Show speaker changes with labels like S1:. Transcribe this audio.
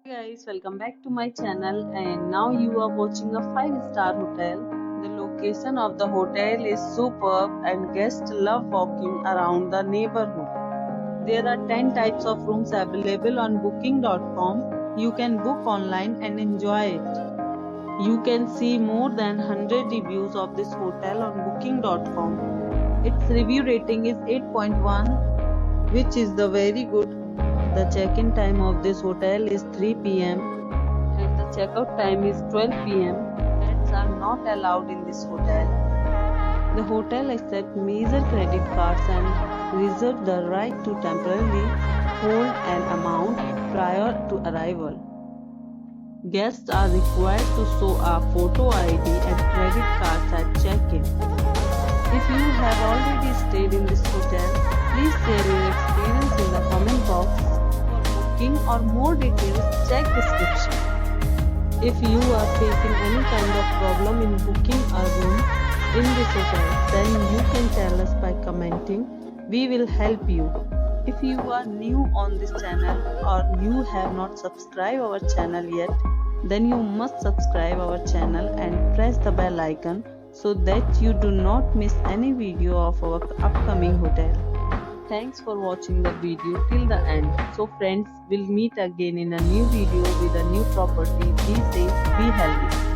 S1: Hey guys, welcome back to my channel, and now you are watching a 5-star hotel. The location of the hotel is superb and guests love walking around the neighborhood. There are 10 types of rooms available on booking.com. You can book online and enjoy it. You can see more than 100 reviews of this hotel on booking.com. Its review rating is 8.1, which is the very good. The check-in time of this hotel is 3 p.m. and the checkout time is 12 p.m. Pets are not allowed in this hotel. The hotel accepts major credit cards and reserves the right to temporarily hold an amount prior to arrival. Guests are required to show a photo ID and credit cards at check-in. If you have already stayed in this hotel, please share your experience in the comment box. Or more details, check description. If you are facing any kind of problem in booking a room in this hotel, then you can tell us by commenting. We will help you. If you are new on this channel or you have not subscribed our channel yet, then you must subscribe our channel and press the bell icon so that you do not miss any video of our upcoming hotel. Thanks for watching the video till the end. So friends, we'll meet again in a new video with a new property. Be safe, be healthy.